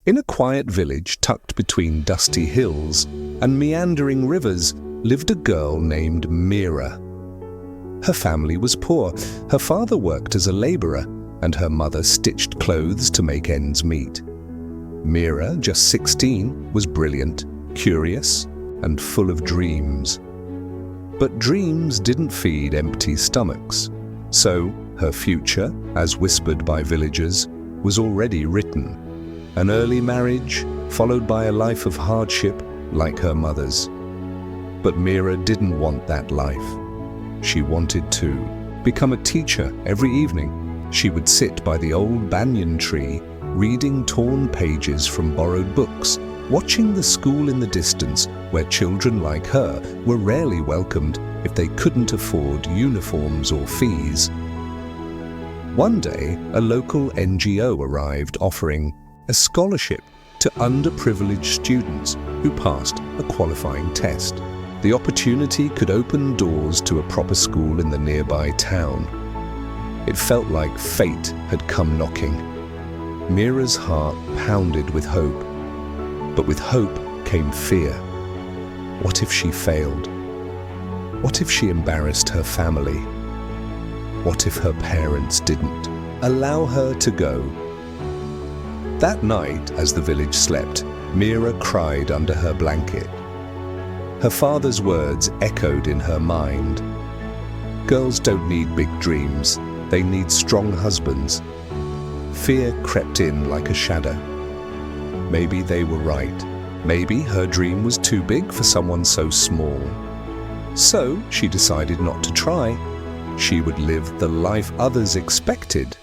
In a quiet village tucked between dusty hills and meandering rivers lived a girl named Mira. Her family was poor. Her father worked as a laborer, and her mother stitched clothes to make ends meet. Mira, just 16, was brilliant, curious, and full of dreams. But dreams didn't feed empty stomachs. So her future, as whispered by villagers, was already written. An early marriage, followed by a life of hardship like her mother's. But Mira didn't want that life. She wanted to become a teacher every evening. She would sit by the old banyan tree, reading torn pages from borrowed books, watching the school in the distance where children like her were rarely welcomed if they couldn't afford uniforms or fees. One day, a local NGO arrived offering a scholarship to underprivileged students who passed a qualifying test. The opportunity could open doors to a proper school in the nearby town. It felt like fate had come knocking. Mira's heart pounded with hope. But with hope came fear. What if she failed? What if she embarrassed her family? What if her parents didn't allow her to go? That night, as the village slept, Mira cried under her blanket. Her father's words echoed in her mind. Girls don't need big dreams, they need strong husbands. Fear crept in like a shadow. Maybe they were right. Maybe her dream was too big for someone so small. So she decided not to try. She would live the life others expected.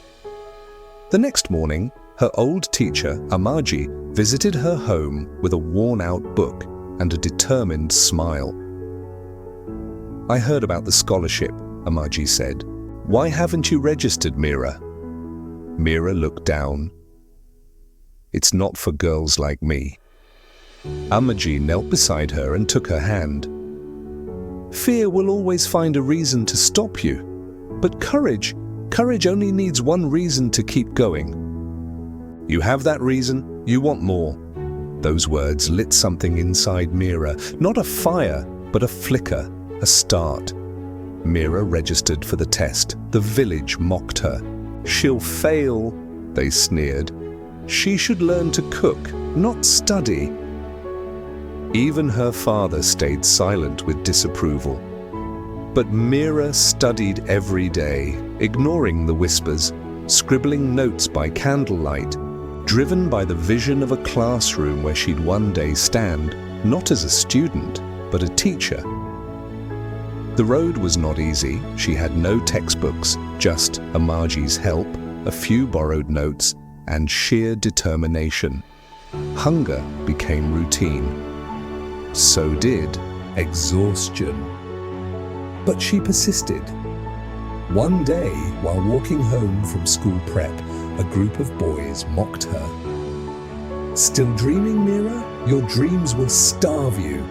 The next morning, her old teacher, Amaji, visited her home with a worn-out book and a determined smile. "I heard about the scholarship," Amaji said. "Why haven't you registered, Mira?" Mira looked down. "It's not for girls like me." Amaji knelt beside her and took her hand. "Fear will always find a reason to stop you. But courage only needs one reason to keep going. You have that reason, you want more." Those words lit something inside Mira, not a fire, but a flicker, a start. Mira registered for the test. The village mocked her. "She'll fail," they sneered. "She should learn to cook, not study." Even her father stayed silent with disapproval. But Mira studied every day, ignoring the whispers, scribbling notes by candlelight, driven by the vision of a classroom where she'd one day stand, not as a student, but a teacher. The road was not easy. She had no textbooks, just Amaji's help, a few borrowed notes, and sheer determination. Hunger became routine. So did exhaustion. But she persisted. One day, while walking home from school prep, a group of boys mocked her. "Still dreaming, Mira? Your dreams will starve you."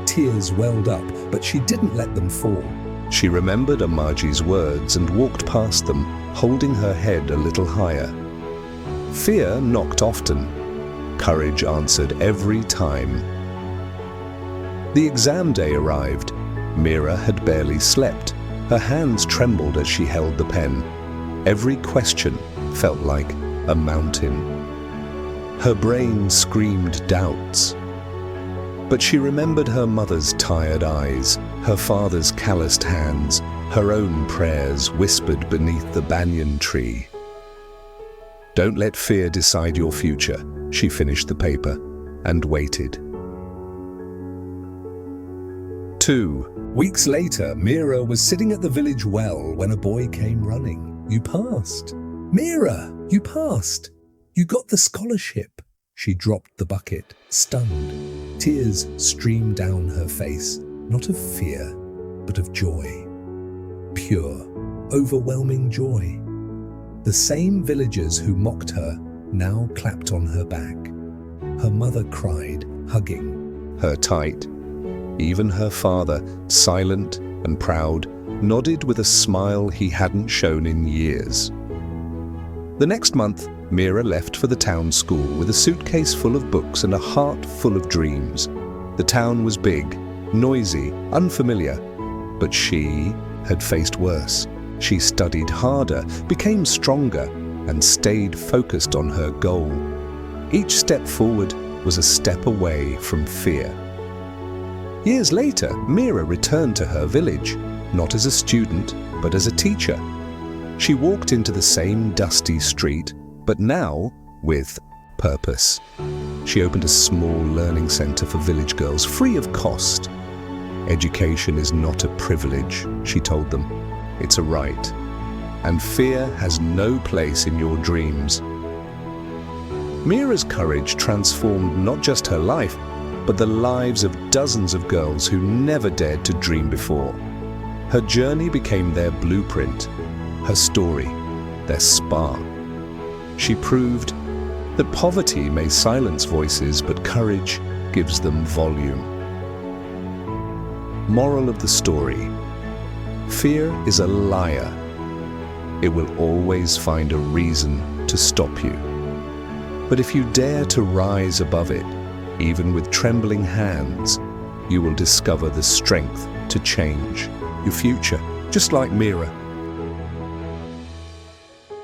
Tears welled up, but she didn't let them fall. She remembered Amaji's words and walked past them, holding her head a little higher. Fear knocked often. Courage answered every time. The exam day arrived. Mira had barely slept. Her hands trembled as she held the pen. Every question felt like a mountain. Her brain screamed doubts. But she remembered her mother's tired eyes, her father's calloused hands, her own prayers whispered beneath the banyan tree. "Don't let fear decide your future." She finished the paper and waited. 2 weeks later, Mira was sitting at the village well when a boy came running. "You passed. Mira, you passed. You got the scholarship." She dropped the bucket, stunned. Tears streamed down her face, not of fear, but of joy. Pure, overwhelming joy. The same villagers who mocked her now clapped on her back. Her mother cried, hugging her tight. Even her father, silent and proud, nodded with a smile he hadn't shown in years. The next month, Mira left for the town school with a suitcase full of books and a heart full of dreams. The town was big, noisy, unfamiliar, but she had faced worse. She studied harder, became stronger, and stayed focused on her goal. Each step forward was a step away from fear. Years later, Mira returned to her village, not as a student, but as a teacher. She walked into the same dusty street, but now with purpose. She opened a small learning center for village girls, free of cost. Education is not a privilege, she told them. It's a right. And fear has no place in your dreams. Mira's courage transformed not just her life, but the lives of dozens of girls who never dared to dream before. Her journey became their blueprint, her story, their spark. She proved that poverty may silence voices, but courage gives them volume. Moral of the story: fear is a liar. It will always find a reason to stop you. But if you dare to rise above it, even with trembling hands, you will discover the strength to change your future, just like Mira.